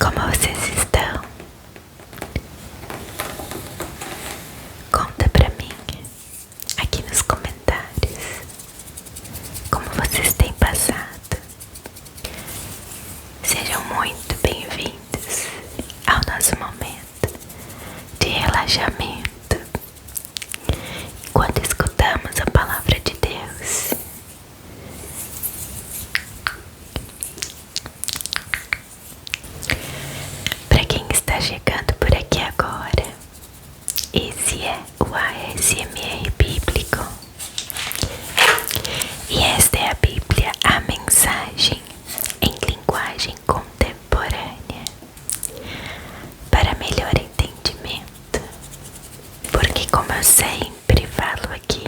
Como vocês estão? Conta pra mim aqui nos comentários como vocês têm passado. Sejam muito bem-vindos ao nosso momento de relaxamento enquanto escutamos a palavra de Deus. Para quem está chegando por aqui agora, esse é o ASMR Bíblico e esta é a Bíblia, a mensagem em linguagem contemporânea para melhor entendimento, porque como eu sempre falo aqui,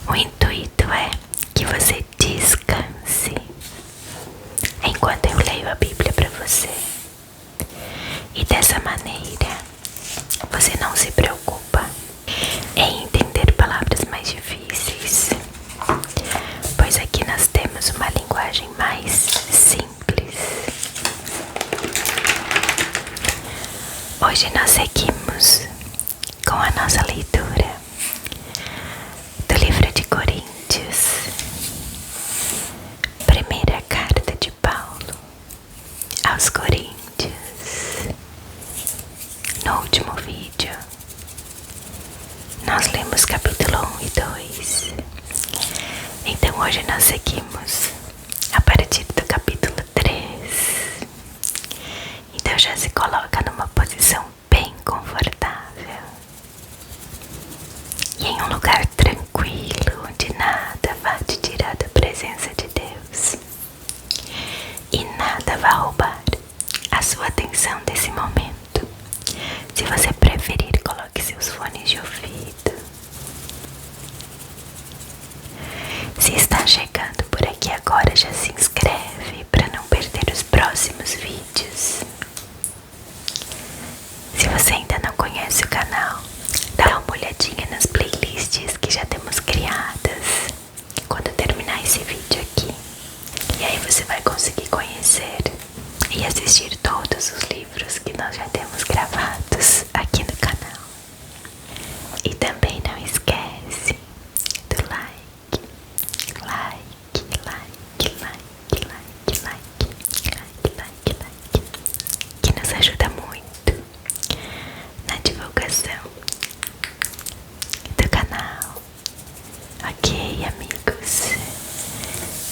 o intuito é que você descanse enquanto eu leio a Bíblia para você. E dessa maneira, você não se preocupa em entender palavras mais difíceis, pois aqui nós temos uma linguagem mais simples. Hoje nós seguimos com a nossa leitura do livro de Coríntios, primeira carta de Paulo aos Coríntios. No último vídeo, nós lemos capítulo 1 e 2. Então hoje nós seguimos a partir do capítulo 3. Então já se coloca numa posição bem confortável e em um lugar tranquilo, onde nada vai te tirar da presença de Deus e nada vai roubar a sua atenção desse momento. Se você preferir, coloque seus fones de ouvido. Se está chegando por aqui agora, já se inscreve para não perder os próximos vídeos. Se você ainda não conhece o canal, dá uma olhadinha nas playlists que já temos criadas quando terminar esse vídeo aqui. E aí você vai conseguir conhecer e assistir todos os livros que nós já temos gravados aqui no canal. E também não esquece do like, que nos ajuda muito na divulgação do canal. Ok, amigos?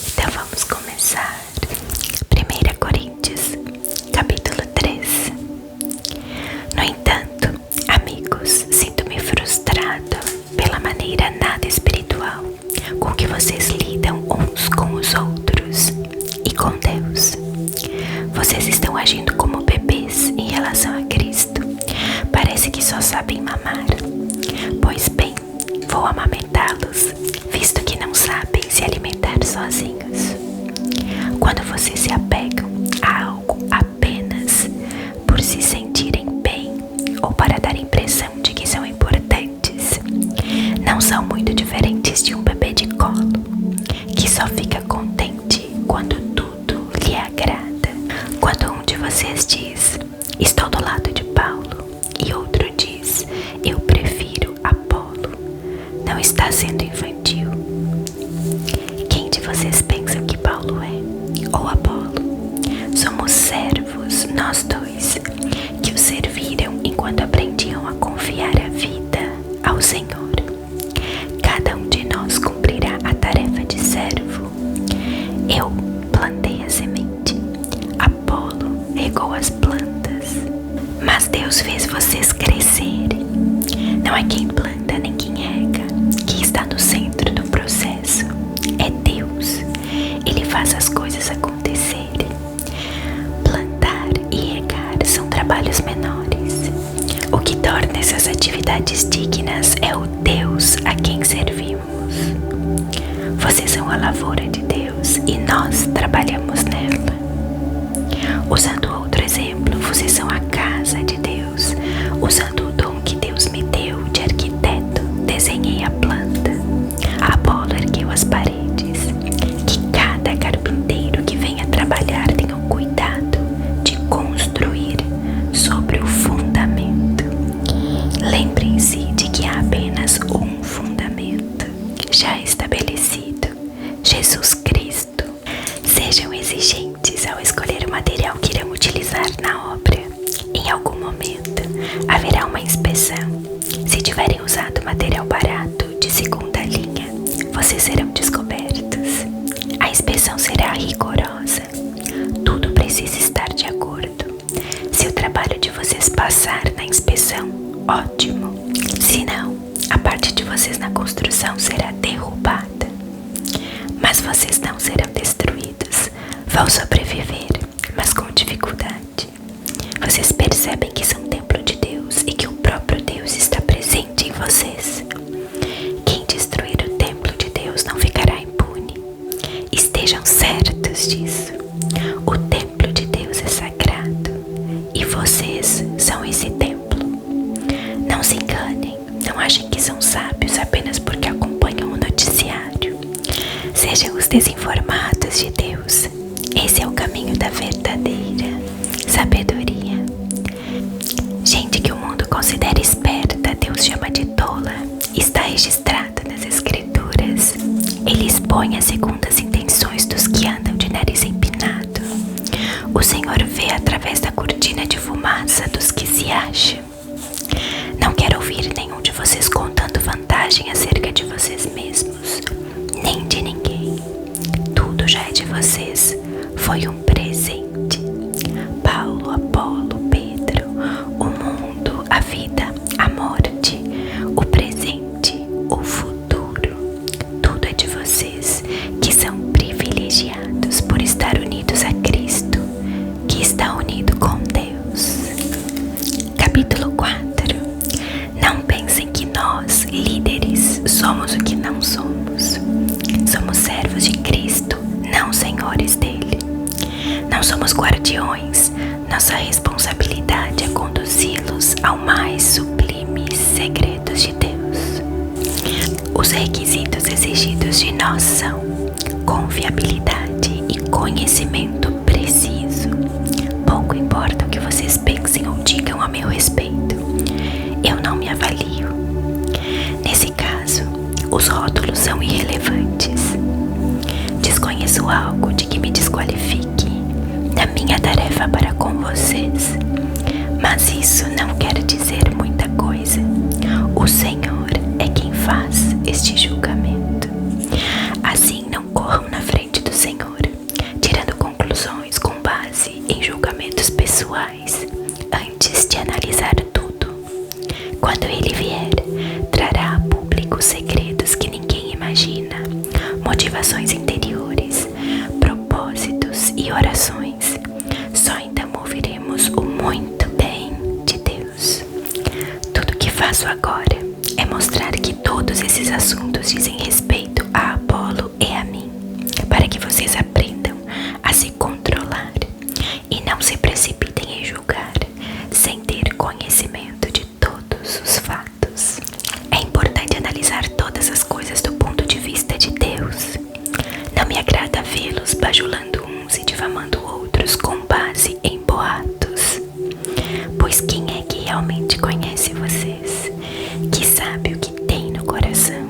Então vamos começar. 1 Coríntios, capítulo 3. No entanto, amigos, sinto-me frustrado pela maneira nada espiritual com que vocês lidam uns com os outros e com Deus. Vocês estão agindo como bebês em relação a Cristo. Parece que só sabem mamar. Pois bem, vou amamentá-los, visto que não sabem se alimentar sozinhos. Quando vocês se apegam a algo apenas por se sentirem bem ou para dar a impressão de que são importantes, não são muito diferentes de um bebê de colo, que só fica contente quando tudo lhe agrada. Quando um de vocês diz, estou do lado de Paulo, e outro diz, eu prefiro Apolo, não está sendo infantil. Quem de vocês pensa que Paulo é? Ou Apolo? Somos servos, nós dois, que o serviram enquanto aprendiam a confiar a vida ao Senhor. Cada um de nós cumprirá a tarefa de servo. Eu plantei a semente, Apolo regou as plantas, mas Deus fez vocês crescerem. Não é quem planta nem quem rega que está no centro do processo, é Deus. Ele faz as coisas acontecerem. Plantar e regar são trabalhos menores. O que torna essas atividades dignas é o Deus a quem servimos. Vocês são a lavoura de Deus e nós trabalhamos nela. Usando outro exemplo, vocês são a casa de Deus. Usando o dom que Deus me deu de arquiteto, desenhei a planta. Apolo ergueu as paredes. Que cada carpinteiro que venha trabalhar tenha o cuidado de material que irão utilizar na obra. Em algum momento haverá uma inspeção. Se tiverem usado material barato de segunda linha, vocês serão descobertos. A inspeção será rigorosa. Tudo precisa estar de acordo. Se o trabalho de vocês passar na inspeção, ótimo. Se não, a parte de vocês na construção será derrubada. Mas vocês não serão destruídos. Vão sobreviver, mas com dificuldade. Vocês percebem que são templo de Deus e que o próprio Deus está presente em vocês. Quem destruir o templo de Deus não ficará impune. Estejam certos disso. O templo de Deus é sagrado e vocês são esse templo. Não se enganem, não achem que são sábios apenas porque acompanham o noticiário. Sejam os desinformados de Deus. Esse é o caminho da verdadeira sabedoria. Gente que o mundo considera esperta, Deus chama de tola. Está registrado nas Escrituras. Ele expõe as segundas intenções dos que andam de nariz empinado. O Senhor vê através da cortina de fumaça dos que se acham. Não quero ouvir nenhum de vocês contando vantagem acerca de vocês mesmos, nem de ninguém. Tudo já é de vocês. Foi um presente. Paulo, Apolo, Pedro, o mundo, a vida, a morte, o presente, o futuro. Tudo é de vocês, que são privilegiados por estar unidos a Cristo, que está unido com Deus. Capítulo 4. Não pensem que nós, líderes, somos o que não somos. Somos servos de Cristo, não senhores dele. Não somos guardiões. Nossa responsabilidade é conduzi-los ao mais sublimes segredos de Deus. Os requisitos exigidos de nós são confiabilidade e conhecimento preciso. Pouco importa o que vocês pensem ou digam a meu respeito. Eu não me avalio. Nesse caso, os rótulos são irrelevantes. Desconheço algo de que me desqualifique da minha tarefa para com vocês, mas isso não quer dizer muita coisa. O Senhor é quem faz este julgamento. Assim, não corram na frente do Senhor, tirando conclusões com base em julgamentos pessoais, antes de analisar tudo. Quando Ele vier, trará a público segredos que ninguém imagina, motivações interiores, propósitos e orações. Só então ouviremos o muito bem de Deus. Tudo que faço agora é mostrar que todos esses assuntos dizem respeito a Apolo e a mim, para que vocês aprendam a se controlar e não se precipitem em julgar sem ter conhecimento de todos os fatos. É importante analisar todas as coisas do ponto de vista de Deus. Não me agrada vê-los bajulando uns e difamando outros com base em boatos. Pois quem é que realmente conhece vocês, que sabe o que tem no coração?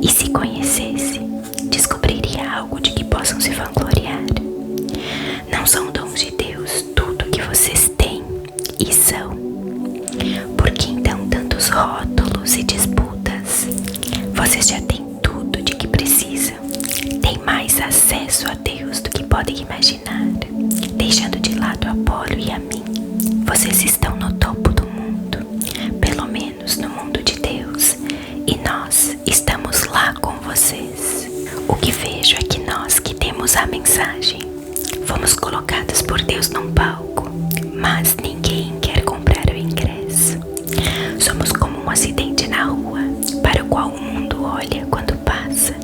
E se conhecesse, descobriria algo de que possam se vangloriar. Não são dons de Deus tudo que vocês têm e são. Por que então tantos rótulos e disputas? Vocês já têm tudo de que precisam. Têm mais acesso a Deus do que podem imaginar. Deixando de lado Apolo e a mim, vocês estão no topo do mundo, pelo menos no mundo de Deus, e nós estamos lá com vocês. O que vejo é que nós que temos a mensagem, fomos colocados por Deus num palco, mas ninguém quer comprar o ingresso. Somos como um acidente na rua, para o qual o mundo olha quando passa.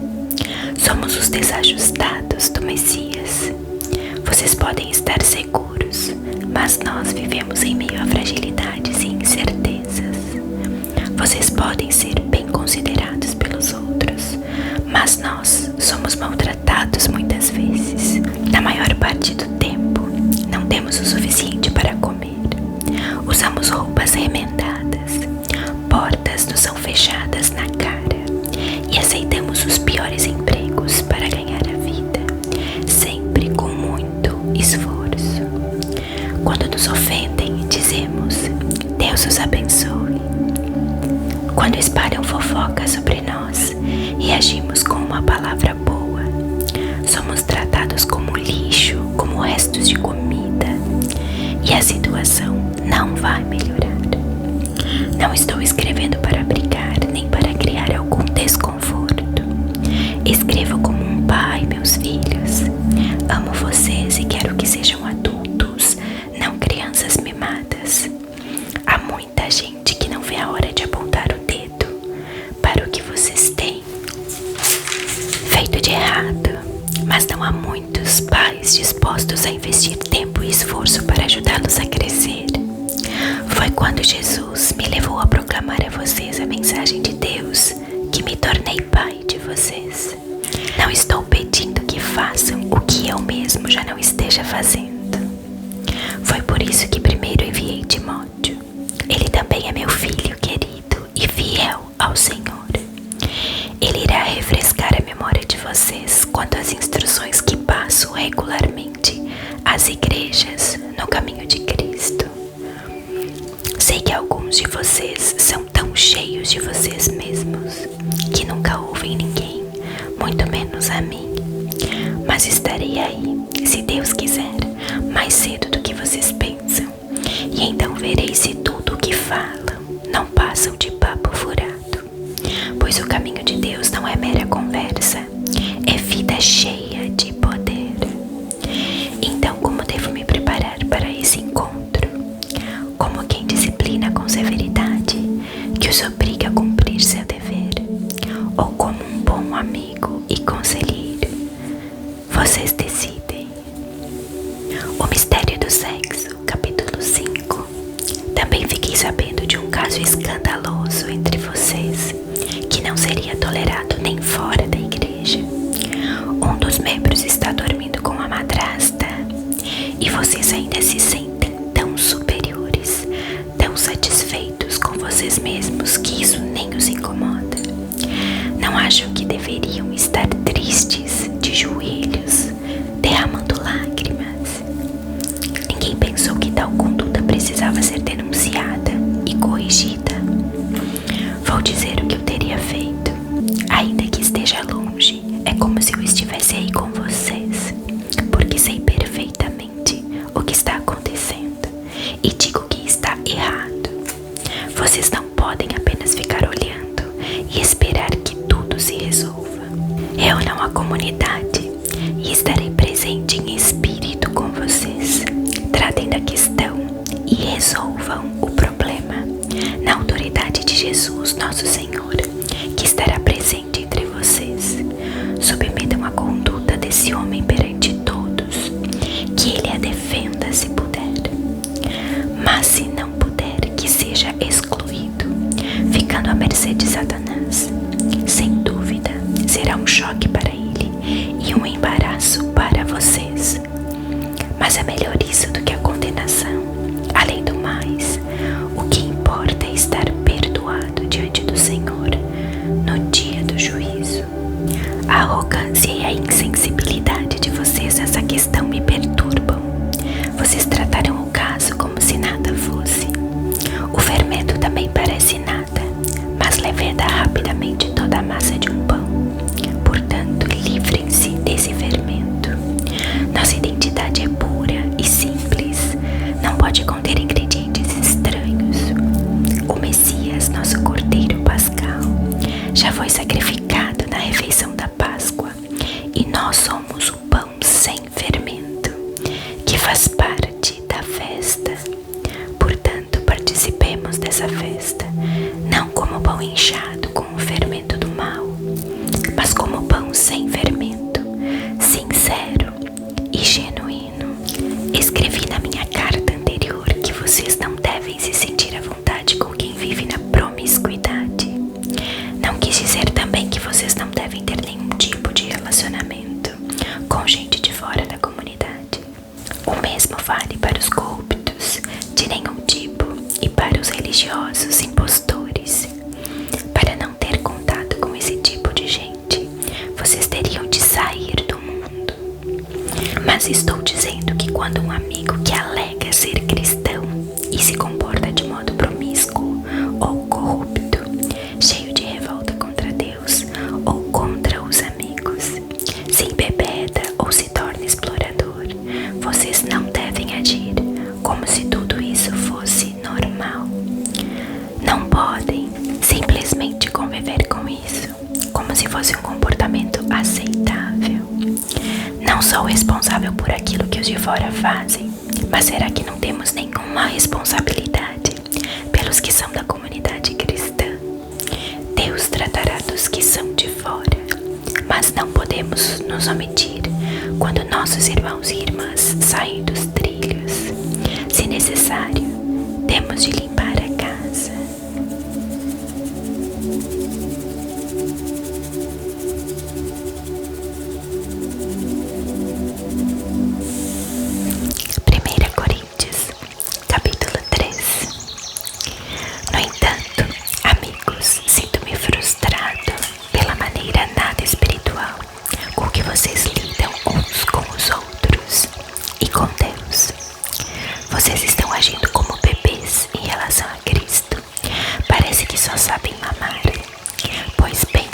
Somos os desajustados do Messias. Vocês podem estar seguros, mas nós vivemos em meio a fragilidades e incertezas. Vocês podem ser bem considerados pelos outros, mas nós somos maltratados muitas vezes. Na maior parte do tempo, não temos o suficiente para comer. Usamos roupas remendadas, portas nos são fechadas na cara e aceitamos os piores empregos para ganhar a vida, sempre com muito esforço. Quando nos ofendem, dizemos: Deus os abençoe. Quando espalham fofocas sobre nós, reagimos com uma palavra boa. Somos tratados como lixo, como restos de comida, e a situação não vai melhorar. Não estou escrevendo para brigar, nem para criar algum desconforto. Escrevo como um pai, meus filhos. Amo vocês e quero que sejam adultos, não crianças mimadas. Há muita gente que não vê a hora de apontar o dedo para o que vocês têm feito de errado, mas não há muitos pais dispostos a investir tempo e esforço para ajudá-los a crescer. Foi quando Jesus me levou a proclamar a vocês a mensagem de Deus que me tornei pai de vocês. Não estou pedindo que façam o que eu mesmo já não esteja fazendo. Foi por isso que primeiro enviei Timóteo. Ele também é meu filho querido e fiel ao Senhor. Ele irá refrescar a memória de vocês quanto às instruções que passo regularmente às igrejas no caminho de Cristo. Sei que alguns de vocês são tão cheios de vocês mesmos que nunca ouvem ninguém, muito menos a mim. Mas estarei aí, se Deus quiser, mais cedo do que vocês pensam. E então verei se tudo o que falam não passam de papo furado. Pois o caminho de Deus não é mera conversa, é vida cheia de poder. Então, como devo me preparar para esse encontro? Como quem disciplina com severidade, que os obriga a cumprir seu dever? Ou como um bom amigo e conselheiro? Vocês decidem. O mistério do sexo, capítulo 5. Também fiquei sabendo de um caso escandaloso entre vocês, que não seria tolerado nem fora da igreja. Um dos membros está dormindo com a madrasta, e vocês ainda se sentem tão superiores, tão satisfeitos com vocês mesmos, que isso nem os incomoda. Não acham que deveriam estar tristes, de joelhos, derramando lágrimas? Ninguém pensou que tal conduta precisava ser denunciada e corrigida. Vou dizer o que eu teria feito, ainda que esteja longe. É como se eu estivesse aí com vocês, porque sei perfeitamente o que está acontecendo e digo que está errado. Vocês não podem apenas ficar olhando e esperar que tudo se resolva. Reúnam a comunidade e estarei presente em espírito com vocês. Tratem da questão e resolvam o problema na autoridade de Jesus, nosso Senhor, que estará presente entre vocês. Submetam a conduta desse homem perante todos, que ele a defenda se puder. Mas se não puder, que seja excluído, ficando à mercê de Satanás. Sem dúvida, será um choque para ele e um embaraço para vocês. Mas é melhor isso do que a condenação. Além do mais, o que importa é estar perdoado diante do Senhor no dia do juízo. A arrogância e a insensibilidade de vocês nessa questão me perturbam. Vocês trataram o caso como se nada fosse. O fermento também parece nada, mas leveda rapidamente toda a massa de um pão. Portanto, livrem-se desse fermento. Nossa identidade é pura e simples, não pode conter ingredientes estranhos. O Messias, nosso Cordeiro Pascal, já foi sacrificado na refeição da Páscoa, e nós somos o pão sem fermento, que faz parte da festa. Portanto, participemos dessa festa, não como pão inchado com o fermento do mal, mas como pão sem fermento, sincero e genuíno. Escrevi na minha carta anterior que vocês não devem se sentir à vontade com quem vive na promiscuidade. Não quis dizer também que vocês não devem ter nenhum tipo de relacionamento com gente de fora da comunidade. O mesmo vale para os corruptos de nenhum tipo e para os religiosos impostores. Para não ter contato com esse tipo de gente, vocês teriam de sair do mundo. Mas Mas estou dizendo que quando um amigo que alega ser cristão e se comporta de modo promíscuo ou corrupto, cheio de revolta contra Deus ou contra os amigos, se embebeda ou se torna explorador, vocês não devem agir como se tudo isso fosse normal. Não podem simplesmente conviver com isso, como se fosse um comportamento aceitável. Não sou responsável por aquilo que os de fora fazem, mas será que não temos nenhuma responsabilidade pelos que são da comunidade cristã? Deus tratará dos que são de fora, mas não podemos nos omitir quando nossos irmãos e irmãs saem dos trilhos. Se necessário, temos de limpar a casa. Primeira Coríntios, capítulo 3. No entanto, amigos, sinto-me frustrado pela maneira nada espiritual com que vocês lidam uns com os outros e com Deus. Vocês estão agindo como bebês em relação a Cristo. Parece que só sabem mamar. Pois bem,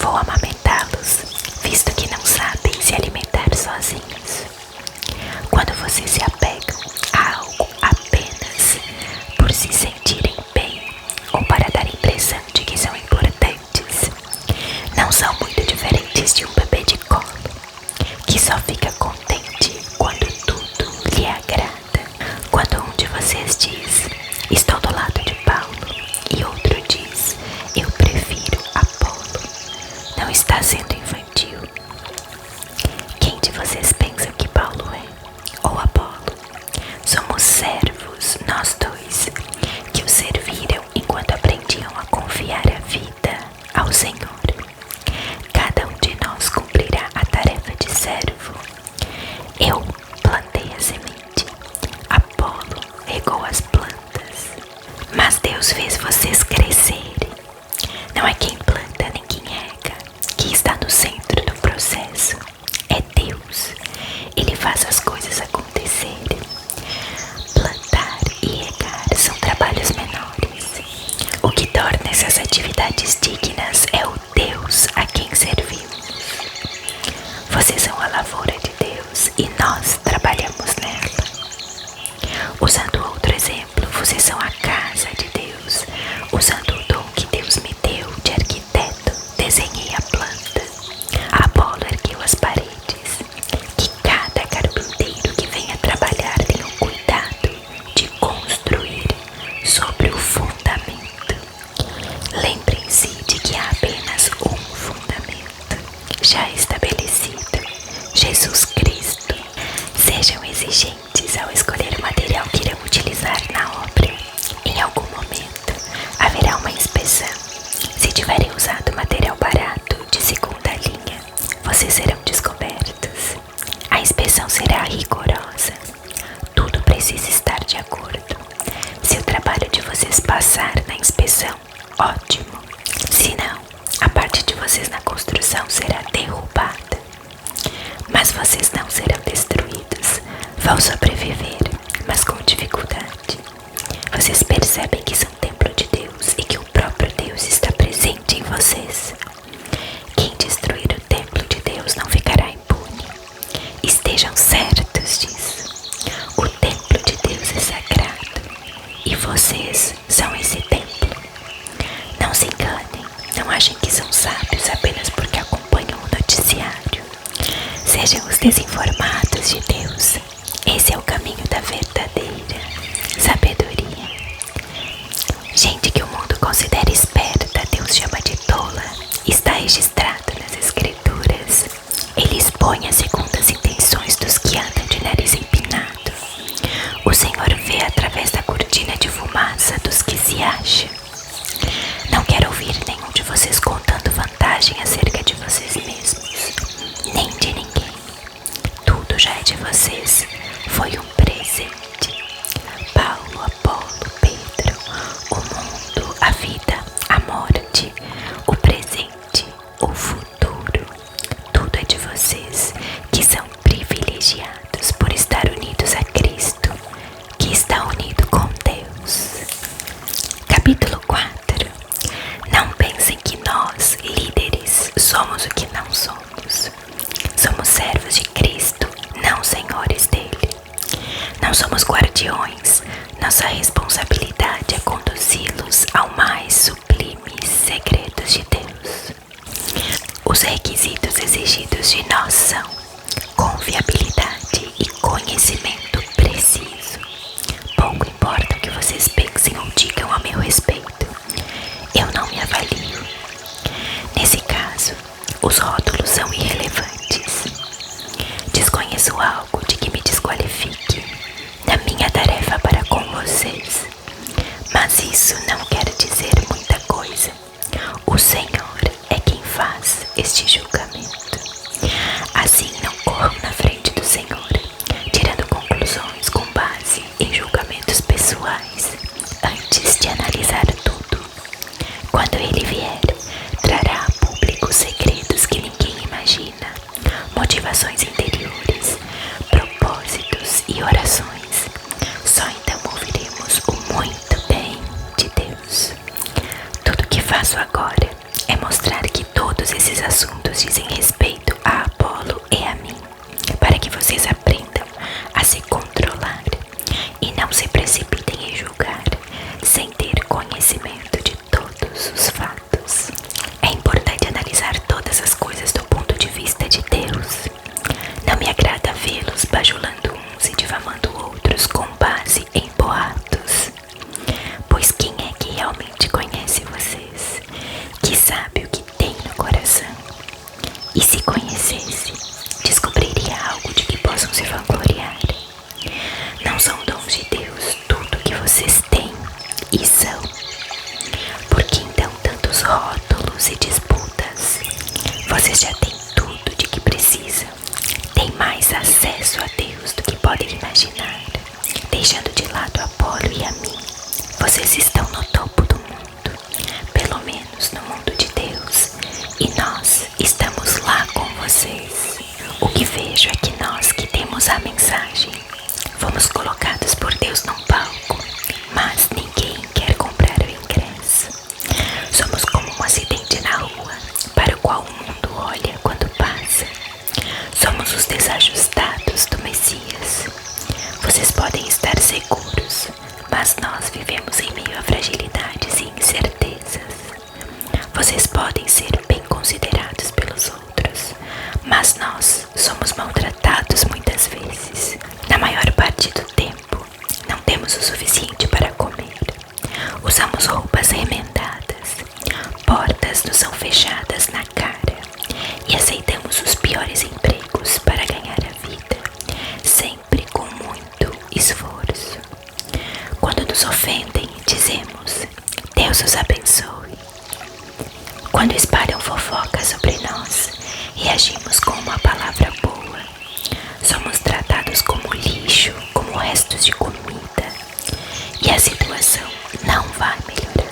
vou amamentá-los, visto que não sabem se alimentar sozinhos. Quando vocês se apegam a algo apenas por se sentirem bem ou para dar a impressão de que são importantes, não são muito diferentes de um bebê de colo, que só fica contente quando tudo lhe agrada. Quando um de vocês diz, estou do lado de Paulo, e outro diz, eu prefiro Apolo, não está sendo infantil. Quem de vocês pensa que Paulo é? Ou Apolo? Somos servos, nós dois, que o serviram enquanto aprendiam a confiar a vida ao Senhor. Cada um de nós cumprirá a tarefa de servo. Eu plantei a semente, Apolo regou as plantas, mas Deus fez vocês crescerem. Não é quem planta nem quem rega que está no centro do processo, é Deus. Ele faz as coisas acontecerem. Plantar e regar são trabalhos menores. O que torna essas atividades dignas é o Deus a quem servimos. Vocês são a lavoura de Deus e nós trabalhamos nela. Usando outro exemplo, vocês são a casa de Deus. Usando o dom que Deus me deu de arquiteto, desenhei a planta. Apolo ergueu as paredes. Que cada carpinteiro que venha trabalhar tenha o cuidado de construir sobre o fundamento. Lembrem-se de que há apenas um fundamento já estabelecido, Jesus Cristo. Sejam exigentes ao escolher o material que irão utilizar na obra. Em algum momento haverá uma inspeção. Se tiverem usado material barato de segunda linha, vocês serão descobertos. A inspeção será rigorosa. Tudo precisa estar de acordo. Se o trabalho de vocês passar na inspeção, ótimo. Se não, a parte de vocês na construção será derrubada. Mas vocês não serão destruídos. Vão sobreviver, mas com dificuldade. Vocês percebem que são templo de Deus e que o próprio Deus está presente em vocês. Quem destruir o templo de Deus não ficará impune. Estejam certos disso. O templo de Deus é sagrado e vocês são esse templo. Não se enganem, não achem que são sábios apenas porque acompanham o noticiário. Sejam os desinformados de Deus. Esse é o caminho da verdadeira sabedoria. Gente que o mundo considera esperta, Deus chama de tola. Está registrado nas Escrituras. Ele expõe as segundas intenções dos que andam de nariz empinado. O Senhor vê através da cortina de fumaça dos que se acham. Não quero ouvir nenhum de vocês contando vantagem acerca de vocês mesmos, nem de ninguém. Tudo já é de vocês. Foi um presente. Paulo, Apolo, Pedro, o mundo, a vida, a morte, o presente, o futuro. Tudo é de vocês, que são privilegiados. guardiões, nossa responsabilidade é conduzi-los ao mais sublimes segredos de Deus. Os requisitos exigidos de nós são confiabilidade e conhecimento preciso. Pouco importa o que vocês pensem ou digam a meu respeito, eu não me avalio. Nesse caso, os rótulos são irrelevantes. Desconheço algo de que me desqualifique na minha tarefa para com vocês, mas isso não quer dizer muita coisa. O Senhor é quem faz este julgamento. Assim, não corram na frente do Senhor, tirando conclusões com base em julgamentos pessoais, antes de analisar tudo. Quando Ele vier, trará a público segredos que ninguém imagina, motivações interiores, propósitos e orações. Só então ouviremos o muito bem de Deus. Tudo que faço agora é mostrar que todos esses assuntos dizem respeito a Apolo e a mim, para que vocês aprendam a se controlar e não se precipitem em julgar sem ter conhecimento de todos os fatos. É importante analisar todas as coisas do ponto de vista de Deus. Não me agrada vê-los bajulando uns e difamando outros com base em boatos. Pois quem é que realmente conhece vocês, que sabe o que tem no coração? E se conhecesse, descobriria algo de que possam se vangloriar. Não são dons de Deus tudo que vocês têm e são. Porque então tantos rótulos e disputas? Vocês já têm tudo de que precisam. Têm mais acesso a Deus do que podem imaginar. Deixando de lado Apolo e a mim, vocês estão no topo do mundo, pelo menos no mundo de Deus, e nós estamos lá com vocês. O que vejo é que nós que temos a mensagem, fomos colocados por Deus num palco, mas ninguém quer comprar o ingresso. Somos como um acidente na rua, para o qual o mundo olha quando passa. Somos os desajustados do Messias. Vocês podem estar seguros, mas nós vivemos em meio a fragilidades e incertezas. Vocês podem ser bem considerados pelos outros, mas nós somos maltratados muitas vezes. Na maior parte do tempo, não temos o suficiente para comer. Usamos roupas remendadas, portas nos são fechadas na cara e aceitamos os piores empregos para ganhar a vida, sempre com muito esforço. Quando nos ofendem, dizemos: Deus os abençoe. Quando espalham fofocas sobre nós, reagimos com uma palavra boa. Somos tratados como lixo, como restos de comida, e a situação não vai melhorar.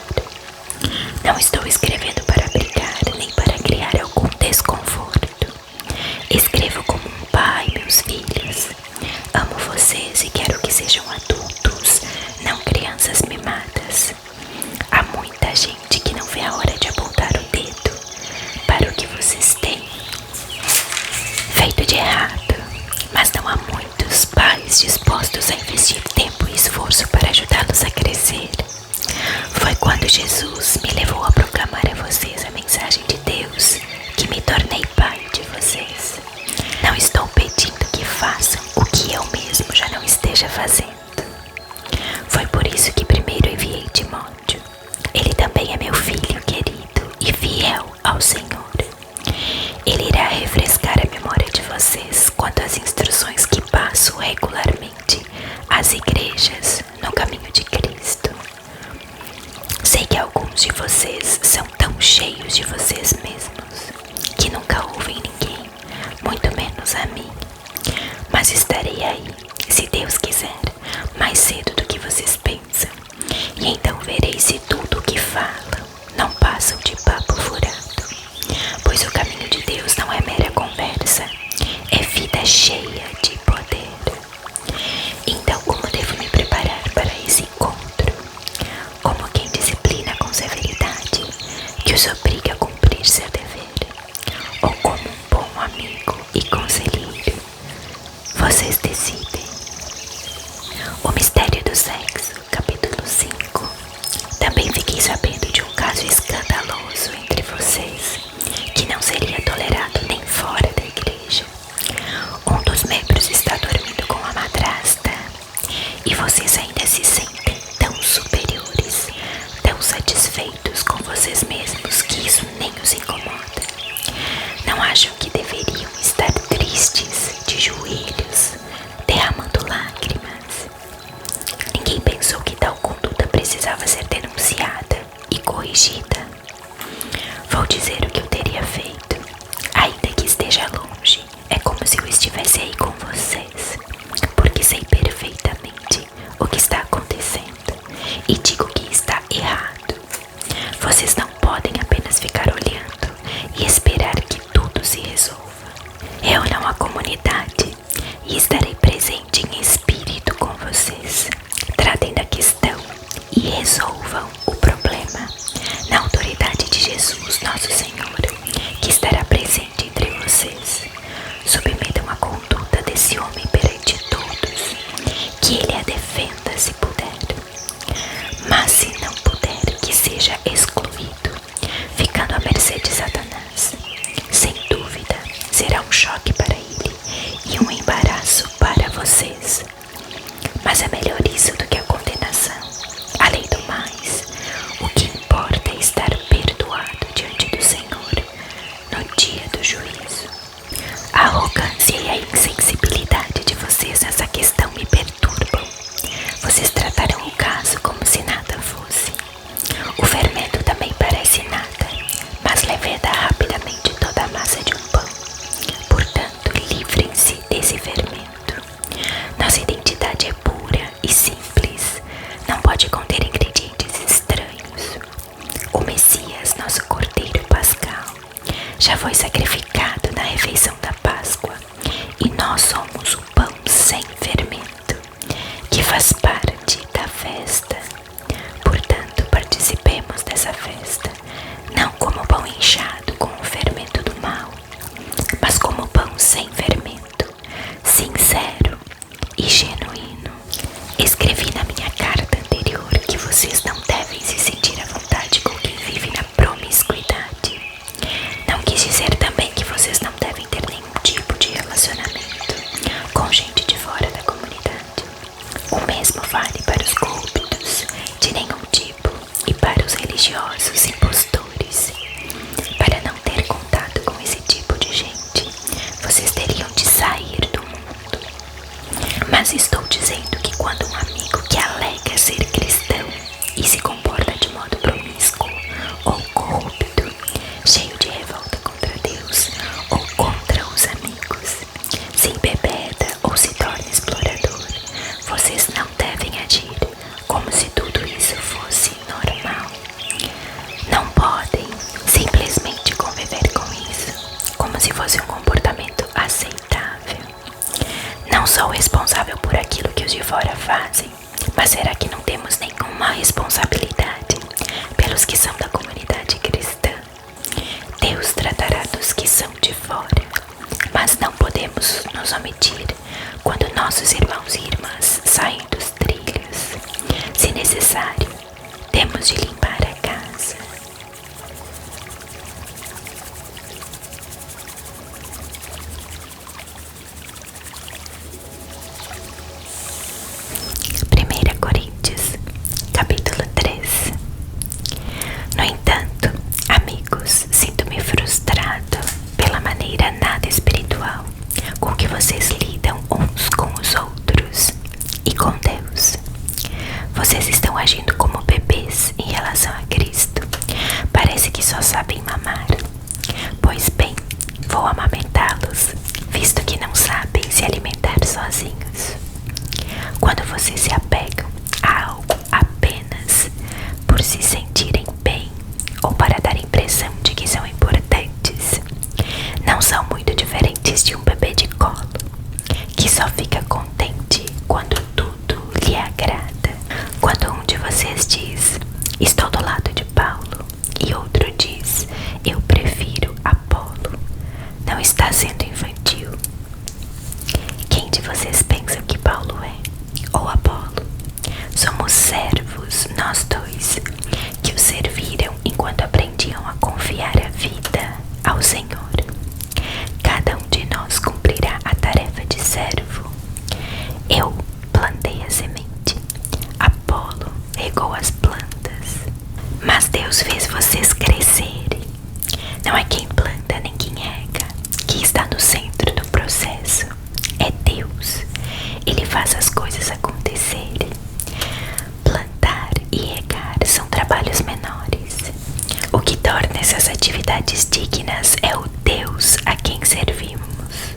Não estou escrevendo para brigar, nem para criar algum desconforto. Escrevo como um pai, meus filhos. Amo vocês e quero que sejam adultos, não crianças mimadas. Há muita gente que não vê a hora de apontar o dedo para o que vocês têm feito de errado, mas não há muitos pais dispostos a investir tempo e esforço para ajudá-los a crescer. Foi quando Jesus me levou a proclamar a vocês a mensagem de Deus que me tornei pai de vocês. Não estou pedindo que façam o que eu mesmo já não esteja fazendo. Foi por isso que primeiro enviei Timóteo. Ele também é meu filho querido e fiel ao Senhor. Ele irá refrescar a memória de vocês quanto às instruções que passo regularmente às igrejas no caminho de Cristo. Sei que alguns de vocês são tão cheios de vocês mesmos que nunca ouvem ninguém, muito menos a mim. Mas estarei aí, se Deus quiser, mais cedo do que vocês pensam. E então verei se tudo o que falam não passam de papo furado. Pois o caminho de Deus não é mera conversa, é vida cheia de poder. Então, como devo me preparar para esse encontro? Como quem disciplina com severidade, que os obriga a cumprir seu dever? Ou como um bom amigo e conselheiro? Vocês decidem. O mistério do sexo, capítulo 5. Também fiquei sabendo de um caso escandaloso entre vocês, que não seria tolerado nem fora da igreja. Um dos membros está dormindo com a madrasta, e vocês ainda se sentem tão superiores, tão satisfeitos com vocês mesmos, que isso nem os incomoda. Não acham que deveriam estar tristes, de joelhos, derramando lágrimas? Ninguém pensou que tal conduta precisava ser denunciada e corrigida. Vou dizer o que eu teria feito, ainda que esteja longe. É como se eu estivesse aí com vocês, porque sei perfeitamente o que está acontecendo e digo que está errado. Vocês não podem apenas ficar olhando e esperar que tudo se resolva. Reúnam a comunidade e estarei presente em espírito com vocês. Tratem da questão e resolvam o problema na autoridade de Jesus, nosso Senhor, que estará presente entre vocês. Submetam a conduta desse homem perante todos, que ele a defenda se puder. Mas se não puder, que seja excluído, ficando à mercê de Satanás. Sem dúvida, será um choque para ele e um embaraço para vocês. Mas é melhor isso do que a condenação. Além do mais, o que importa é estar perdoado diante do Senhor no dia do juízo. A arrogância e a insensibilidade de vocês nessa questão me perturbam. Vocês trataram o caso como se nada fosse. O fermento também parece nada, mas leveda rapidamente toda a massa de um pão. Portanto, livrem-se desse fermento. Nossa identidade é pura e simples, não pode conter ingredientes estranhos. O Messias, nosso Cordeiro Pascal, já foi sacrificado na refeição da Páscoa, e nós somos o pão sem fermento, que faz parte da festa. Portanto, participemos dessa festa, não como pão inchado com o fermento do mal, mas como pão sem fermento, sincero e genuíno. Escrevi na minha carta anterior que vocês não devem se sentir à vontade com quem vive na promiscuidade. Não quis dizer também que vocês não devem ter nenhum tipo de relacionamento com gente de fora da comunidade. O mesmo vale para os corruptos de nenhum tipo e para os religiosos impostores. Para não ter contato com esse tipo de gente, vocês teriam de sair do mundo. Mas estou dizendo que quando um amigo que alega ser cristão e se comporta de modo promíscuo ou corrupto, cheio de revolta contra Deus ou contra os amigos, se embebeda ou se torna explorador, vocês não devem agir como se tudo isso fosse normal. Não podem simplesmente conviver com isso, como se fosse um comportamento aceitável. Não sou responsável por aquilo que os de fora fazem, mas será que não temos nenhuma responsabilidade pelos que são da comunidade cristã? Deus tratará dos que são de fora, mas não podemos nos omitir quando nossos irmãos e irmãs saem dos trilhos. Se necessário, temos de limpar a casa. Primeira Coríntios, capítulo 3. No entanto, amigos, sinto-me frustrado pela maneira nada espiritual com que vocês lidam uns com os outros e com Deus. Vocês estão agindo como bebês em relação a Cristo. Parece que só sabem mamar. Pois bem, vou amamentá-los, visto que não sabem se alimentar sozinhos. Quando vocês se apegam a algo apenas por se sentirem bem ou para dar a impressão de que são importantes, não são muito diferentes de um bebê de colo, que só fica contente quando tudo lhe agrada. Quando um de vocês diz, estou do lado de Paulo, e outro diz, eu prefiro Apolo, não está sendo infantil. Quem de vocês pensa que Paulo é? Ou Apolo? atividades dignas é o Deus a quem servimos.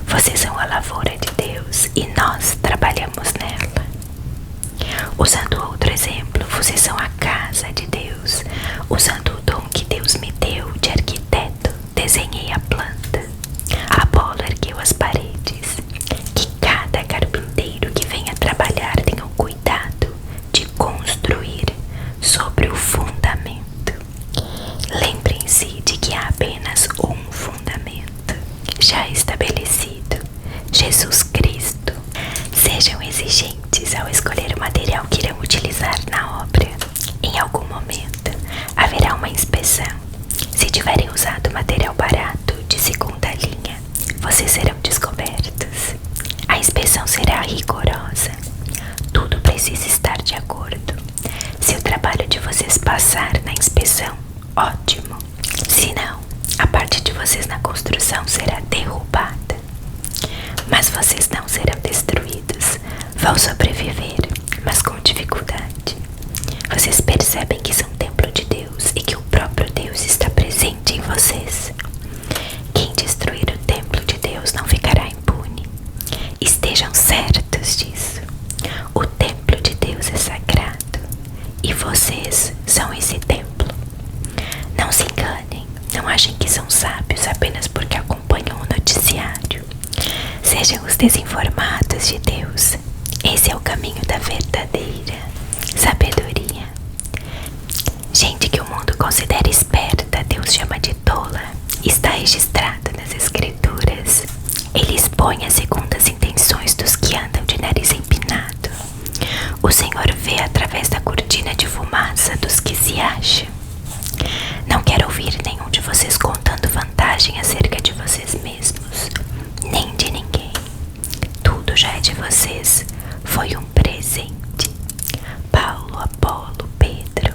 Vocês são a lavoura de Deus e nós trabalhamos nela. Usando outro exemplo, vocês são a casa de Deus. Usando o dom que Deus me deu de arquiteto, desenhei a planta. Apolo ergueu as paredes. Que cada carpinteiro que venha trabalhar tenha o cuidado de construir sobre o fundamento. Lembrem-se de que há apenas um fundamento já estabelecido: Jesus Cristo. Sejam exigentes ao escolher o material que irão utilizar na obra. Em algum momento haverá uma inspeção. Se tiverem usado material barato de segunda linha, vocês serão descobertos. A inspeção será rigorosa. Tudo precisa estar de acordo. Se o trabalho de vocês passar na inspeção, ótimo. Se não, a parte de vocês na construção será derrubada. Mas vocês não serão destruídos. Vão sobreviver, mas com dificuldade. Vocês percebem que são templo de Deus e que o próprio Deus está presente em vocês. Quem destruir o templo de Deus não ficará impune. Estejam certos disso. O templo de Deus é sagrado e vocês são esse templo. Não se enganem, não achem que são sábios apenas porque acompanham o noticiário. Sejam os desinformados de Deus. Esse é o caminho da verdadeira sabedoria. Gente que o mundo considera esperta, Deus chama de tola. Está registrado nas Escrituras. Ele expõe as segundas intenções dos que andam de nariz empinado. O Senhor vê através da cortina de fumaça dos que se acham. Não quero ouvir nenhum de vocês contando vantagem acerca de vocês mesmos, nem de ninguém. Tudo já é de vocês. Foi um presente. Paulo, Apolo, Pedro,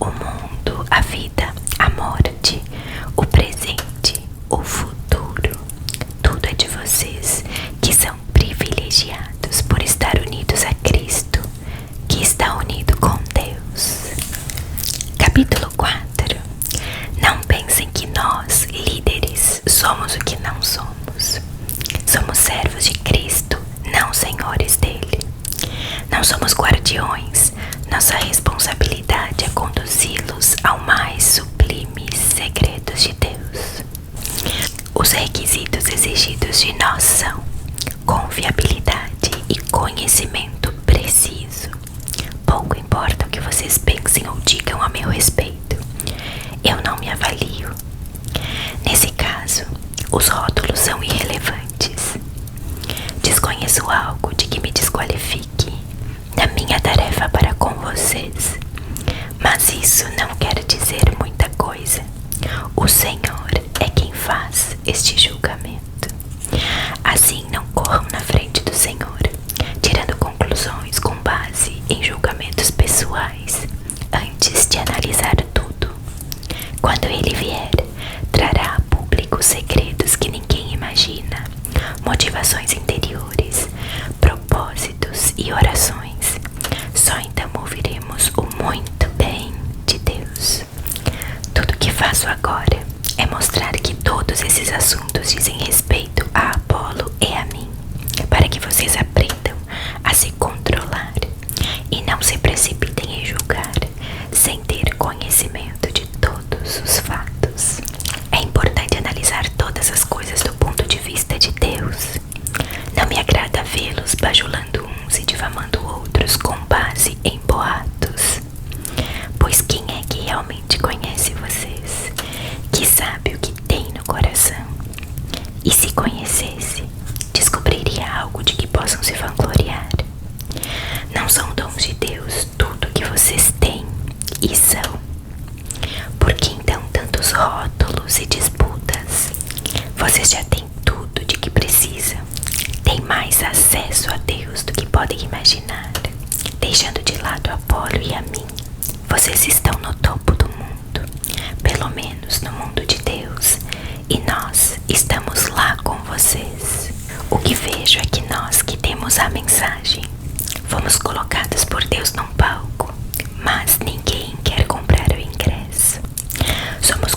o mundo, a vida, a morte, o presente, o futuro. Tudo é de vocês, que são privilegiados por estar unidos a Cristo, que está unido com Deus. Capítulo 4. Não pensem que nós, líderes, somos o que não somos. Somos servos de Cristo, não senhores dele. Não somos guardiões. Nossa responsabilidade é conduzi-los ao mais sublimes segredos de Deus. Os requisitos exigidos de nós são confiabilidade e conhecimento preciso. Pouco importa o que vocês pensem ou digam a meu respeito. Eu não me avalio. Nesse caso, os rótulos são irrelevantes. Desconheço algo de que me desqualifique da minha tarefa para com vocês, mas isso não quer dizer muita coisa. O Senhor é quem faz este julgamento. Assim, não corram na frente do Senhor, tirando conclusões com base em julgamentos pessoais, antes de analisar tudo. Quando Ele vier, trará a público segredos que ninguém imagina, motivações interiores, propósitos e orações. Só então ouviremos o muito bem de Deus. Tudo que faço agora é mostrar que todos esses assuntos dizem respeito a Apolo e a mim, para que vocês aprendam a se controlar e não se precipitem em julgar sem ter conhecimento de todos os fatos. É importante analisar todas as coisas do ponto de vista de Deus. Não me agrada vê-los bajulando uns e difamando outros com base em boatos. Pois quem é que realmente conhece vocês, que sabe o que tem no coração? E se conhecesse, descobriria algo de que possam se vangloriar. Não são dons de Deus tudo que vocês têm e são. Por que então tantos rótulos e disputas? Vocês já têm tudo de que precisam. Têm mais acesso a Deus do que podem imaginar. Deixando de lado Apolo e a mim, vocês estão no topo do mundo, pelo menos no mundo de Deus, e nós estamos lá com vocês. O que vejo é que nós que temos a mensagem fomos colocados por Deus num palco, mas ninguém quer comprar o ingresso. Somos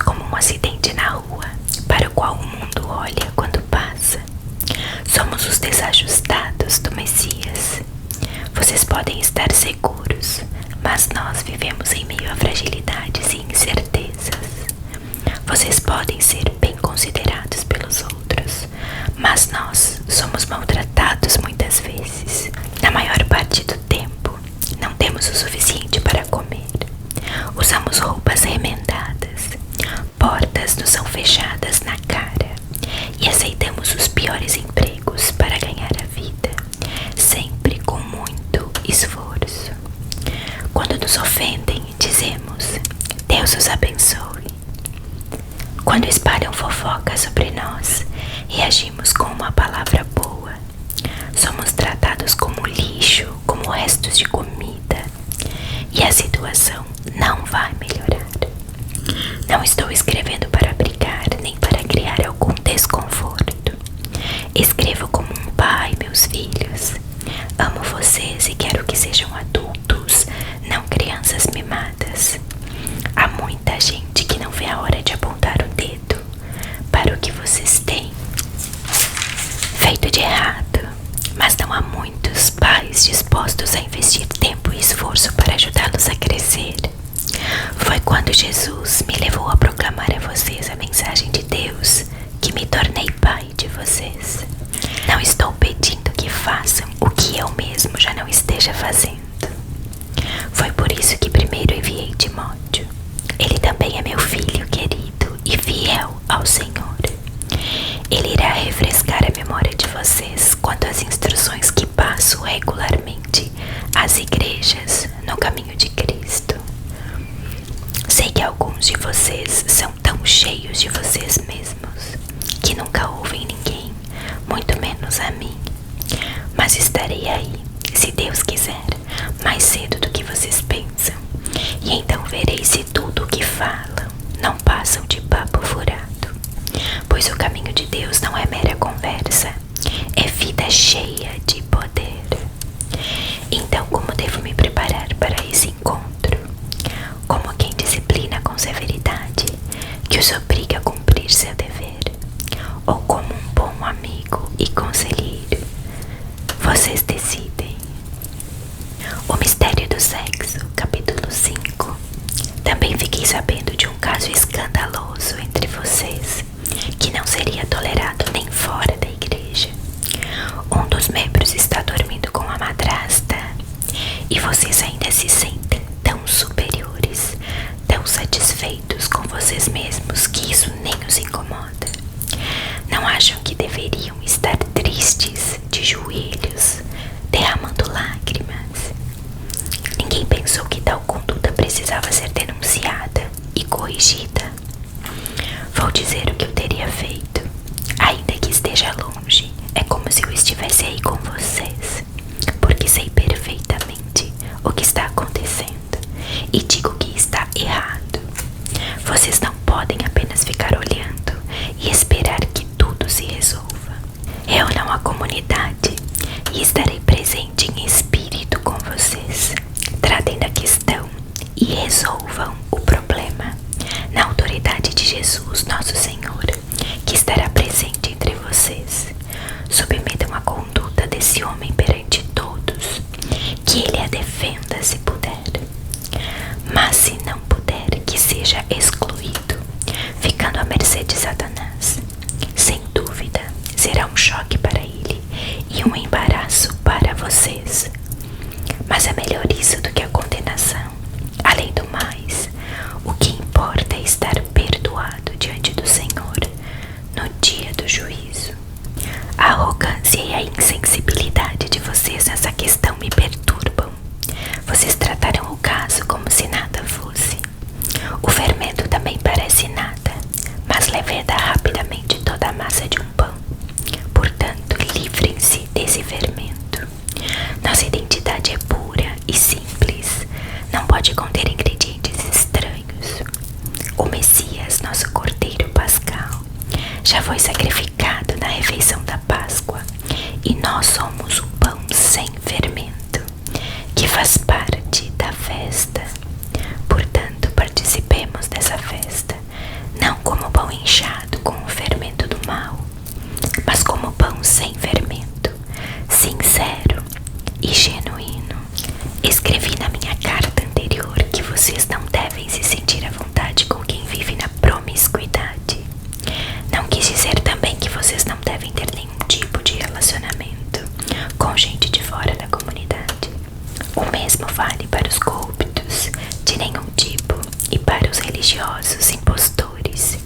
Vocês podem estar seguros, mas nós vivemos em meio a fragilidades e incertezas. Vocês podem ser bem considerados pelos outros, mas nós somos maltratados muitas vezes. Na maior parte do tempo, não temos o suficiente para comer. Usamos roupas remendadas, portas nos são fechadas na cara e aceitamos os piores empregos para ganhar a vida, sempre com muito esforço. Quando nos ofendem, dizemos: Deus os abençoe. Quando espalham fofoca sobre nós, reagimos com uma palavra boa. Somos tratados como lixo, como restos de comida, e a situação não vai melhorar. Não estou escrevendo para brigar, nem para criar algum desconforto. Escrevo como um pai, meus filhos. Amo vocês e quero que sejam adultos, não crianças mimadas. Há muita gente que não vê a hora de apontar o dedo para o que vocês têm feito de errado, mas não há muitos pais dispostos a investir tempo e esforço para ajudá-los a crescer. Foi quando Jesus me levou a proclamar a vocês a mensagem de Deus que me tornei pai de vocês. Não estou pedindo que façam o que eu mesmo já não esteja fazendo. Foi por isso que primeiro enviei Timóteo. Ele também é meu filho querido e fiel ao Senhor. Ele irá refrescar a memória de vocês quanto às instruções que passo regularmente às igrejas no caminho de Cristo. Sei que alguns de vocês são tão cheios de vocês mesmos que nunca ouvem ninguém, muito menos a mim. Mas estarei aí, se Deus quiser, mais cedo do que vocês pensam. E então verei se tudo o que falam não passam de papo furado. Pois o caminho de Deus não é mera conversa, é vida cheia de poder. Então, como devo me preparar para esse encontro? Como quem disciplina com severidade, que os obriga a cumprir seu dever? Ou como um bom amigo e conselheiro? Vocês decidem. O mistério do sexo, capítulo 5. Também fiquei sabendo de um caso escandaloso entre vocês, que não seria tolerado nem fora da igreja. Um dos membros está dormindo com a madrasta, e vocês ainda se sentem tão superiores, tão satisfeitos com vocês mesmos, que isso nem os incomoda. Não acham que deveriam estar tristes, de joelhos, derramando lágrimas? Ninguém pensou que tal conduta precisava ser denunciada e corrigida. Vou dizer o que eu teria feito, ainda que esteja longe. É como se eu estivesse aí com vocês, porque sei perfeitamente o que está acontecendo e digo que está errado. Vocês não podem apenas ficar olhando e esperar que tudo se resolva. Reúnam a comunidade e estarei presente em espírito com vocês. Tratem da questão e resolvam o problema na autoridade de Jesus, nosso Senhor, que estará presente entre vocês. Submetam a conduta desse homem perante todos, que ele a defenda se puder. Mas se não puder, que seja excluído, ficando à mercê de Satanás. Sem dúvida, será um choque para ele e um embaraço para vocês. Mas é melhor isso do que a condenação. Além do mais, o que importa é estar perdoado diante do Senhor no dia do juízo. A arrogância e a insensibilidade de vocês nessa questão me perturbam. Vocês trataram o caso como se nada fosse. O fermento também parece nada, mas leveda rapidamente toda a massa de um pão. Portanto, livrem-se desse fermento. Nossa identidade é pura e simples, não pode conter ingredientes estranhos. O Messias, nosso Cordeiro Pascal, já foi sacrificado na refeição da Páscoa, e nós somos o pão sem fermento, que faz parte da festa. Portanto, participemos dessa festa, não como pão inchado com o fermento do mal, mas como pão sem fermento, sincero e genuíno. Escrevi na minha carta anterior que vocês não devem se sentir à vontade com quem vive na promiscuidade. Não quis dizer também que vocês não devem ter nenhum tipo de relacionamento com gente de fora da comunidade. O mesmo vale para os corruptos de nenhum tipo e para os religiosos impostores.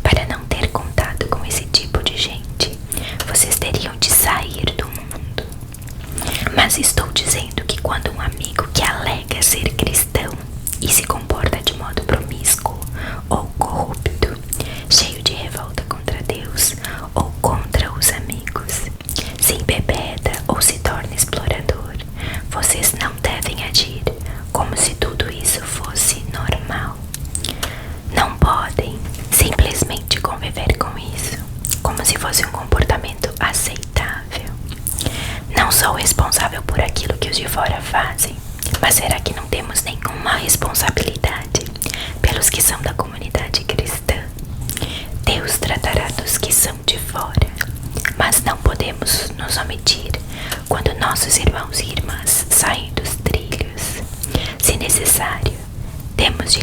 Para não ter contato com esse tipo de gente, vocês teriam de sair do mundo. Mas estou dizendo que quando um amigo que alega ser cristão e se comporta de modo promíscuo ou corrupto, cheio de revolta contra Deus ou contra os amigos, se embebeda ou se torna explorador, vocês não devem agir como se tudo isso fosse normal. Não podem simplesmente conviver com isso como se fosse um comportamento aceitável. Não sou responsável por aquilo que os de fora fazem, mas será que não temos nenhuma responsabilidade pelos que são da comunidade cristã? Deus tratará dos que são de fora, mas não podemos nos omitir quando nossos irmãos e irmãs saem dos trilhos. Se necessário, temos de